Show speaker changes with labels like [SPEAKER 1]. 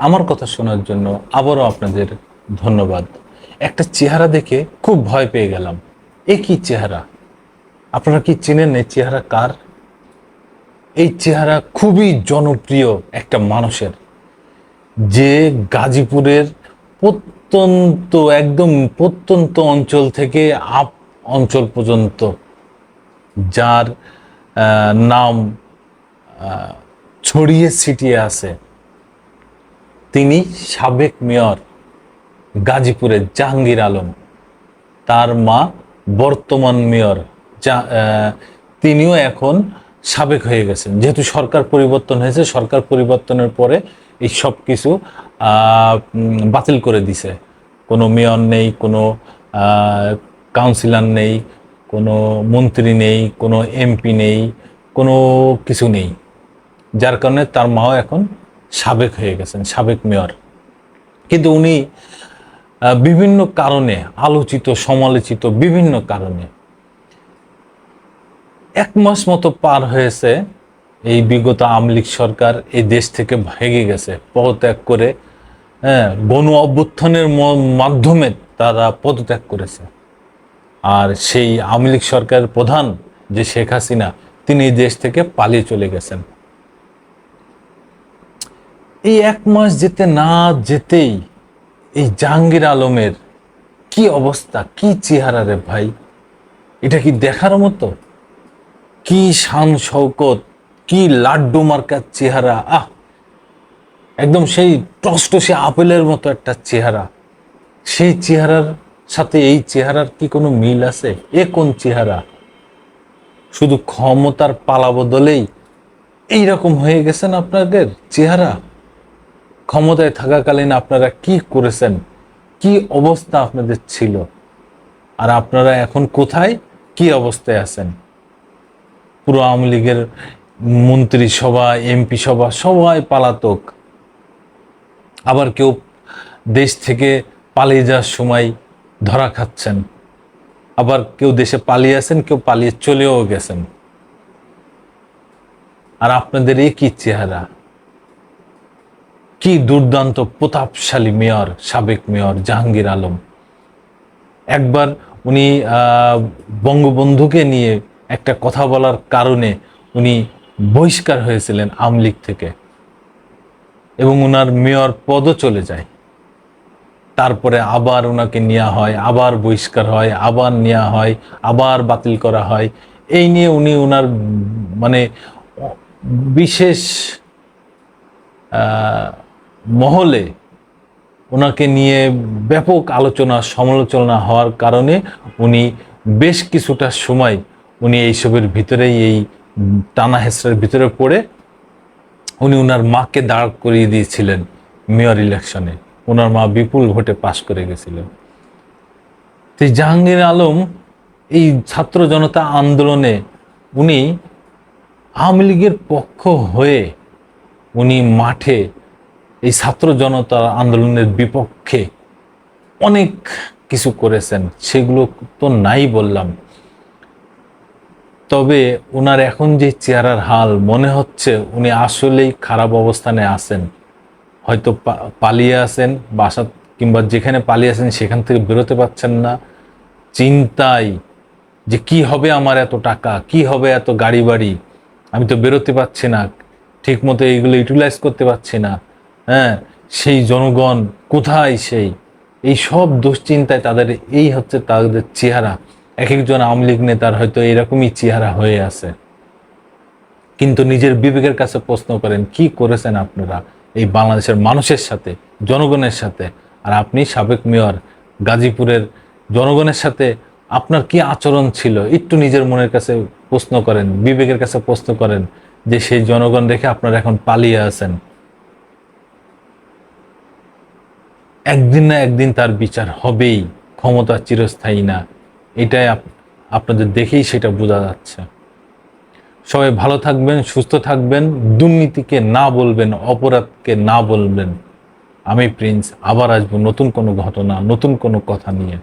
[SPEAKER 1] আমার কথা শোনার জন্য আবারও আপনাদের ধন্যবাদ। একটা চেহারা দেখে খুব ভয় পেয়ে গেলাম। এ কি চেহারা? আপনারা কি চেনেন এই চেহারা কার? এই চেহারা খুবই জনপ্রিয় একটা মানুষের, যে গাজীপুরের প্রত্যন্ত একদম প্রত্যন্ত অঞ্চল থেকে আপ অঞ্চল পর্যন্ত যার নাম ছড়িয়ে ছিটিয়ে আছে। তিনি সাবেক মেয়র গাজীপুরের জাহাঙ্গীর আলম, তার মা বর্তমান মেয়র, তিনিও এখন সাবেক হয়ে গেছেন। যেহেতু সরকার পরিবর্তন হয়েছে, সরকার পরিবর্তনের পরে এই সব কিছু বাতিল করে দিছে। কোনো মেয়র নেই, কোনো কাউন্সিলর নেই, কোনো মন্ত্রী নেই, কোনো এমপি নেই, কোনো কিছু নেই। যার কারণে তার মাও এখন সাবেক হয়ে গেছেন, সাবেক মেয়র। কিন্তু উনি বিভিন্ন কারণে আলোচিত, সমালোচিত, বিভিন্ন কারণে 1 মাস মতো পার হয়েছে এই বিগত আওয়ামী লীগ সরকার এই দেশ থেকে ভেঙে গেছে, পদত্যাগ করে। গণ অভ্যুত্থানের মাধ্যমে তারা পদত্যাগ করেছে। আর সেই আওয়ামী লীগ সরকারের প্রধান যে শেখ হাসিনা, তিনি এই দেশ থেকে পালিয়ে চলে গেছেন। এই 1 মাস যেতে না যেতেই এই জাহাঙ্গীর আলমের কি অবস্থা, কি চেহারা রে ভাই! এটা কি দেখার মতো? কি শান শৌকত, কি লাড্ডু মার্কার চেহারা! একদম সেই টসটসে আপেলের মতো একটা চেহারা। সেই চেহারার সাথে এই চেহারার কি কোনো মিল আছে? এ কোন চেহারা? শুধু ক্ষমতার পালা বদলেই এইরকম হয়ে গেছেন আপনাদের চেহারা? ক্ষমতায় থাকাকালীন আপনারা কি করেছেন? কি অবস্থা আপনাদের ছিল? আর আপনারা এখন কোথায়, কি অবস্থায় আছেন? পুরো আওয়ামী লীগের মন্ত্রিসভা, এমপি সভা সবাই পালাতক। আবার কেউ দেশ থেকে পালিয়ে যাওয়ার সময় ধরা খাচ্ছেন, আবার কেউ দেশে পালিয়ে আছেন, কেউ পালিয়ে চলেও গেছেন। আর আপনাদের এই কি চেহারা! কি দুর্দান্ত প্রতাপশালী মেয়র, সাবেক মেয়র জাহাঙ্গীর আলম। একবার উনি বঙ্গবন্ধুকে নিয়ে একটা কথা বলার কারণে উনি বহিষ্কার হয়েছিলেন আওয়ামী লীগ থেকে, এবং ওনার মেয়র পদও চলে যায়। তারপরে আবার ওনাকে নেওয়া হয়, আবার বহিষ্কার হয়, আবার নেওয়া হয়, আবার বাতিল করা হয়। এই নিয়ে উনি ওনার মানে বিশেষ মহলে ওনাকে নিয়ে ব্যাপক আলোচনা সমালোচনা হওয়ার কারণে উনি বেশ কিছুটা সময় উনি এইসবের ভিতরেই, এই টানা হেঁচড়ার ভিতরে পড়ে উনি ওনার মাকে দাঁড় করিয়ে দিয়েছিলেন মেয়র ইলেকশনে। ওনার মা বিপুল ভোটে পাশ করে গেছিলেন। তো জাহাঙ্গীর আলম এই ছাত্র জনতা আন্দোলনে উনি আওয়ামী লীগের পক্ষ হয়ে উনি মাঠে এই ছাত্র জনতা আন্দোলনের বিপক্ষে অনেক কিছু করেছেন, সেগুলো তো নাই বললাম। তবে ওনার এখন যে চেহারার হাল, মনে হচ্ছে উনি আসলেই খারাপ অবস্থানে আছেন। হয়তো পালিয়ে আছেন বাসা, কিংবা যেখানে পালিয়ে আছেন সেখান থেকে বেরোতে পারছেন না। চিন্তায় যে কি হবে আমার এত টাকা, কি হবে এত গাড়ি বাড়ি, আমি তো বেরোতে পারছি না, ঠিক মতো এইগুলো ইউটিলাইজ করতে পারছি না। সেই জনগণ কোথায়? এই সব দুশ্চিন্তায় তাদের এই হচ্ছে তাদের চেহারা। এক একজন আওয়ামী লীগ নেতার হয়তো এরকমই চেহারা হয়ে আছে। কিন্তু নিজের বিবেকের কাছে প্রশ্ন করেন, কি করেছেন আপনারা এই বাংলাদেশের মানুষের সাথে, জনগণের সাথে? আর আপনি সাবেক মেয়র, গাজীপুরের জনগণের সাথে আপনার কি আচরণ ছিল? একটু নিজের মনের কাছে প্রশ্ন করেন, বিবেকের কাছে প্রশ্ন করেন, যে সেই জনগণ রেখে আপনারা এখন পালিয়ে আছেন। একদিন না একদিন তার বিচার হবেই। ক্ষমতা চিরস্থায়ী না, এটাই আপনাদের দেখেই সেটা বোঝা যাচ্ছে। সবাই ভালো থাকবেন, সুস্থ থাকবেন, দুর্নীতিকে না বলবেন, অপরাধকে না বলবেন। আমি প্রিন্স আবার আসবো নতুন কোনো ঘটনা, নতুন কোনো কথা নিয়ে।